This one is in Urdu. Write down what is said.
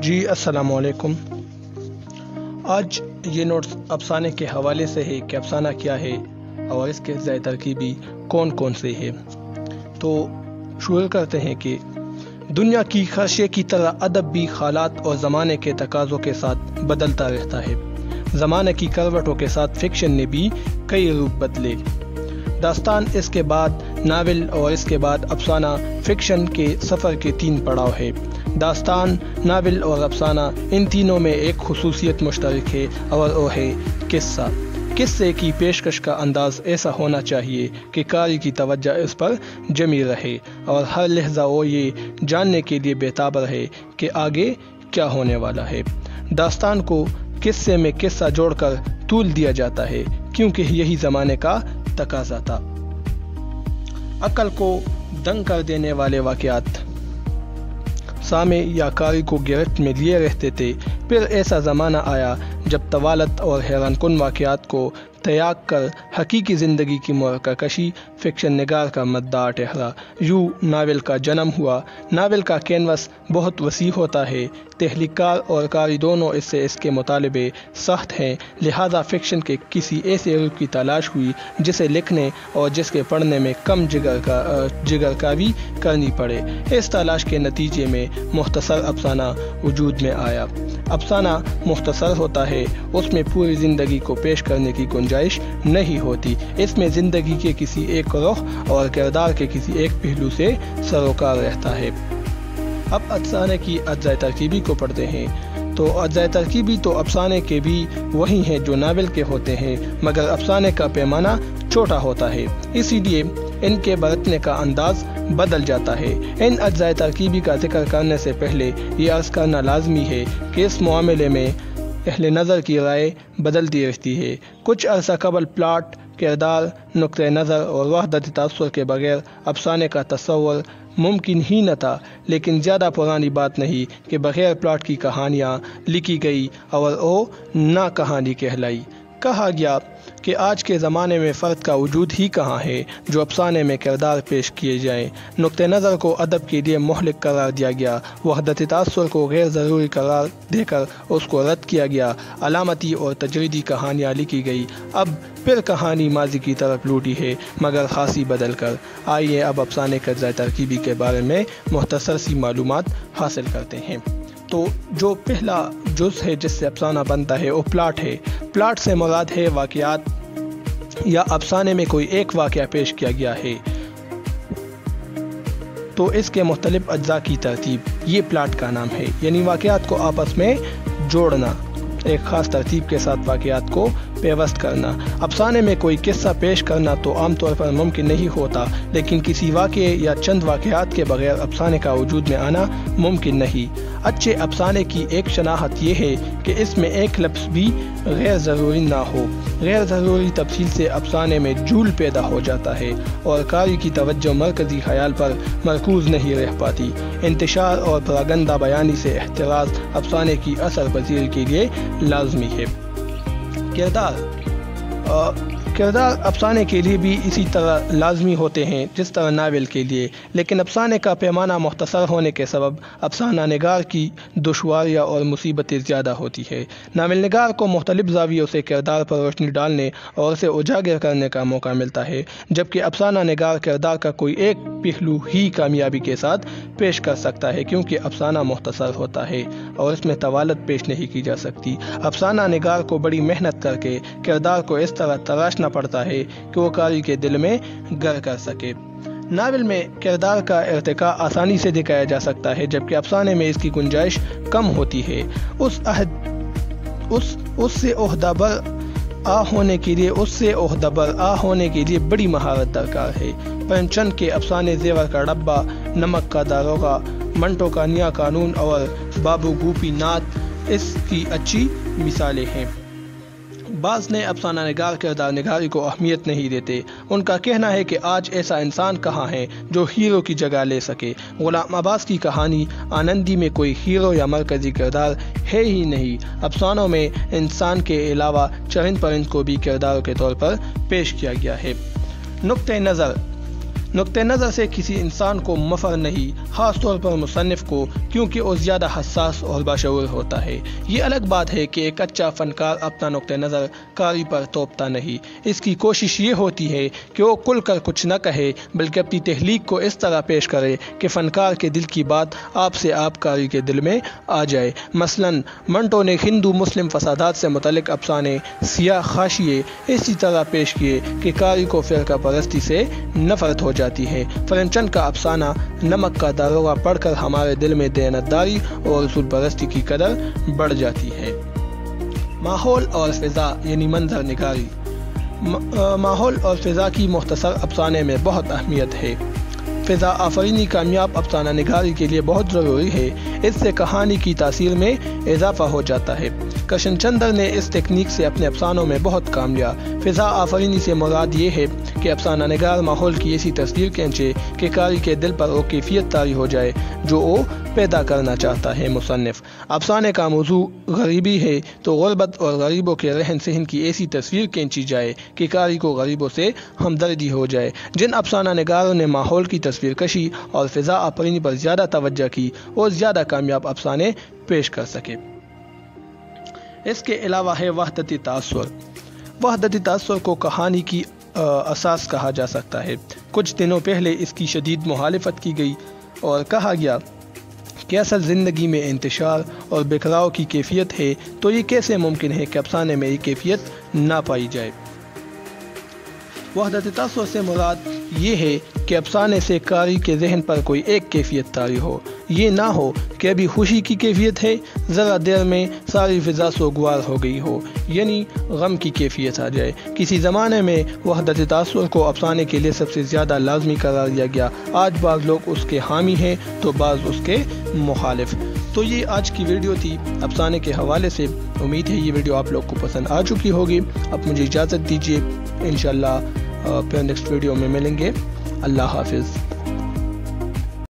جی السلام علیکم۔ آج یہ نوٹس افسانے کے حوالے سے ہے کہ افسانہ کیا ہے اور اس کے اجزائے ترکیبی کون کون سے ہیں۔ تو شروع کرتے ہیں کہ دنیا کی خرشے کی طرح ادب بھی حالات اور زمانے کے تقاضوں کے ساتھ بدلتا رہتا ہے۔ زمانے کی کروٹوں کے ساتھ فکشن نے بھی کئی روپ بدلے۔ داستان، اس کے بعد ناول اور اس کے بعد افسانہ فکشن کے سفر کے 3 پڑاؤ ہے۔ داستان، ناول اور افسانہ، ان تینوں میں ایک خصوصیت مشترک ہے اور وہ ہے قصہ۔ قصے کی پیشکش کا انداز ایسا ہونا چاہیے کہ قاری کی توجہ اس پر جمی رہے اور ہر لحظہ وہ یہ جاننے کے لیے بےتاب رہے کہ آگے کیا ہونے والا ہے۔ داستان کو قصے میں قصہ جوڑ کر طول دیا جاتا ہے کیونکہ یہی زمانے کا تقاضا تھا۔ عقل کو دنگ کر دینے والے واقعات سامع یا قاری کو گرفت میں لیے رہتے تھے۔ پھر ایسا زمانہ آیا جب طوالت اور حیران کن واقعات کو تیاگ کر حقیقی زندگی کی مرکہ کشی فکشن نگار کا مدعا ٹھہرا۔ یوں ناول کا جنم ہوا۔ ناول کا کینوس بہت وسیع ہوتا ہے۔ تخلیق کار اور قاری دونوں اس سے اس کے مطالبے سخت ہیں، لہذا فکشن کے کسی ایسے روپ کی تلاش ہوئی جسے لکھنے اور جس کے پڑھنے میں کم جگر کاری کرنی پڑے۔ اس تلاش کے نتیجے میں مختصر افسانہ وجود میں آیا۔ افسانہ مختصر ہوتا ہے، اس میں پوری زندگی کو پیش کرنے کی گنجائش نہیں ہوتی، اس میں زندگی کے کسی ایک رخ اور کردار کے کسی ایک پہلو سے سروکار رہتا ہے۔ اب افسانے کی اجزائے ترکیبی کو پڑھتے ہیں۔ تو اجزائے ترکیبی تو افسانے کے بھی وہی ہیں جو ناول کے ہوتے ہیں، مگر افسانے کا پیمانہ چھوٹا ہوتا ہے، اسی لیے ان کے برتنے کا انداز بدل جاتا ہے۔ ان اجزائے ترکیبی کا ذکر کرنے سے پہلے یہ عرض کرنا لازمی ہے کہ اس معاملے میں اہل نظر کی رائے بدلتی رہتی ہے۔ کچھ عرصہ قبل پلاٹ، کردار، نقطۂ نظر اور وحدت تاثر کے بغیر افسانے کا تصور ممکن ہی نہ تھا، لیکن زیادہ پرانی بات نہیں کہ بغیر پلاٹ کی کہانیاں لکھی گئی اور وہ نہ کہانی کہلائی۔ کہا گیا کہ آج کے زمانے میں فرد کا وجود ہی کہاں ہے جو افسانے میں کردار پیش کیے جائیں۔ نقطۂ نظر کو ادب کے لیے مہلک قرار دیا گیا، وحدت تاثر کو غیر ضروری قرار دے کر اس کو رد کیا گیا، علامتی اور تجریدی کہانیاں لکھی گئی۔ اب پھر کہانی ماضی کی طرف لوٹی ہے، مگر خاصی بدل کر۔ آئیے اب افسانے کے اجزائے ترکیبی کے بارے میں مختصر سی معلومات حاصل کرتے ہیں۔ تو جو پہلا جز ہے جس سے افسانہ بنتا ہے وہ پلاٹ ہے۔ پلاٹ سے مراد ہے واقعات یا افسانے میں کوئی ایک واقعہ پیش کیا گیا ہے تو اس کے مختلف اجزاء کی ترتیب، یہ پلاٹ کا نام ہے، یعنی واقعات کو آپس میں جوڑنا، ایک خاص ترتیب کے ساتھ واقعات کو پیوست کرنا۔ افسانے میں کوئی قصہ پیش کرنا تو عام طور پر ممکن نہیں ہوتا، لیکن کسی واقعے یا چند واقعات کے بغیر افسانے کا وجود میں آنا ممکن نہیں۔ اچھے افسانے کی ایک شناخت یہ ہے کہ اس میں ایک لفظ بھی غیر ضروری نہ ہو۔ غیر ضروری تفصیل سے افسانے میں جھول پیدا ہو جاتا ہے اور قاری کی توجہ مرکزی خیال پر مرکوز نہیں رہ پاتی۔ انتشار اور پراگندہ بیانی سے احتراز افسانے کی اثر پذیری کے لیے لازمی ہے۔ کردار افسانے کے لیے بھی اسی طرح لازمی ہوتے ہیں جس طرح ناول کے لیے، لیکن افسانے کا پیمانہ مختصر ہونے کے سبب افسانہ نگار کی دشواریاں اور مصیبتیں زیادہ ہوتی ہے۔ ناول نگار کو مختلف زاویوں سے کردار پر روشنی ڈالنے اور اسے اجاگر کرنے کا موقع ملتا ہے، جبکہ افسانہ نگار کردار کا کوئی ایک پہلو ہی کامیابی کے ساتھ پیش کر سکتا ہے، کیونکہ افسانہ مختصر ہوتا ہے اور اس میں طوالت پیش نہیں کی جا سکتی۔ افسانہ نگار کو بڑی محنت کر کے کردار کو اس طرح تراشنا پڑتا ہے کہ وہ قاری کے دل میں گر کر سکے۔ ناول میں کردار کا ارتقاء آسانی سے دکھایا جا سکتا ہے، جبکہ افسانے میں اس کی گنجائش کم ہوتی ہے۔ اس سے عہدہ بر آ ہونے کے لیے بڑی مہارت درکار ہے۔ پریم چند کے افسانے زیور کا ڈبہ، نمک کا داروغہ، منٹو کا نیا قانون اور بابو گوپی ناتھ اس کی اچھی مثالیں ہیں۔ بعض نئے افسانہ نگار کردار نگاری کو اہمیت نہیں دیتے۔ ان کا کہنا ہے کہ آج ایسا انسان کہاں ہے جو ہیرو کی جگہ لے سکے۔ غلام عباس کی کہانی آنندی میں کوئی ہیرو یا مرکزی کردار ہے ہی نہیں۔ افسانوں میں انسان کے علاوہ چرند پرند کو بھی کرداروں کے طور پر پیش کیا گیا ہے۔ نقطۂ نظر نقطۂ نظر سے کسی انسان کو مفر نہیں، خاص طور پر مصنف کو، کیونکہ وہ زیادہ حساس اور باشعور ہوتا ہے۔ یہ الگ بات ہے کہ ایک اچھا فنکار اپنا نقطۂ نظر کاری پر توپتا نہیں، اس کی کوشش یہ ہوتی ہے کہ وہ کھل کر کچھ نہ کہے بلکہ اپنی تخلیق کو اس طرح پیش کرے کہ فنکار کے دل کی بات آپ سے آپ کاری کے دل میں آ جائے۔ مثلاً منٹو نے ہندو مسلم فسادات سے متعلق افسانے سیاہ خاشیے اسی طرح پیش کیے کہ کاری کو فرقہ پرستی سے نفرت ہو جاتی ہے۔ فرنچند کا افسانہ نمک کا داروغہ پڑھ کر ہمارے دل میں دیانتداری اور رسول پرستی کی قدر بڑھ جاتی ہے۔ ماحول اور فضا یعنی منظر نگاری۔ ماحول اور فضا کی مختصر افسانے میں بہت اہمیت ہے۔ فضا آفرینی کامیاب افسانہ نگاری کے لیے بہت ضروری ہے، اس سے کہانی کی تاثیر میں اضافہ ہو جاتا ہے۔ کرشن چندر نے اس تکنیک سے اپنے افسانوں میں بہت کام لیا۔ فضا آفرینی سے مراد یہ ہے کہ افسانہ نگار ماحول کی ایسی تصویر کھینچے کہ قاری کے دل پر وہ کیفیت طاری ہو جائے جو وہ پیدا کرنا چاہتا ہے۔ مصنف افسانے کا موضوع غریبی ہے تو غربت اور غریبوں کے رہن سہن کی ایسی تصویر کھینچی جائے کہ قاری کو غریبوں سے ہمدردی ہو جائے۔ جن افسانہ نگاروں نے ماحول کی تصویر کشی اور فضا آفرینی پر زیادہ توجہ کی وہ زیادہ کامیاب افسانے پیش کر سکے۔ اس کے علاوہ ہے وحدتی تاثر۔ وحدتی تاثر کو کہانی کی اساس کہا جا سکتا ہے۔ کچھ دنوں پہلے اس کی شدید مخالفت کی گئی اور کہا گیا کہ اصل زندگی میں انتشار اور بکھراؤ کی کیفیت ہے تو یہ کیسے ممکن ہے کہ افسانے میں یہ کیفیت نہ پائی جائے۔ وحدت تاثر سے مراد یہ ہے کہ افسانے سے قاری کے ذہن پر کوئی ایک کیفیت طاری ہو، یہ نہ ہو کہ ابھی خوشی کی کیفیت ہے، ذرا دیر میں ساری فضا سوگوار ہو گئی ہو، یعنی غم کی کیفیت آ جائے۔ کسی زمانے میں وحدت تاثر کو افسانے کے لیے سب سے زیادہ لازمی قرار دیا گیا۔ آج بعض لوگ اس کے حامی ہیں تو بعض اس کے مخالف۔ تو یہ آج کی ویڈیو تھی افسانے کے حوالے سے۔ امید ہے یہ ویڈیو آپ لوگ کو پسند آ چکی ہوگی۔ اب مجھے اجازت دیجیے، انشاءاللہ پھر نیکسٹ ویڈیو میں ملیں گے۔ اللہ حافظ۔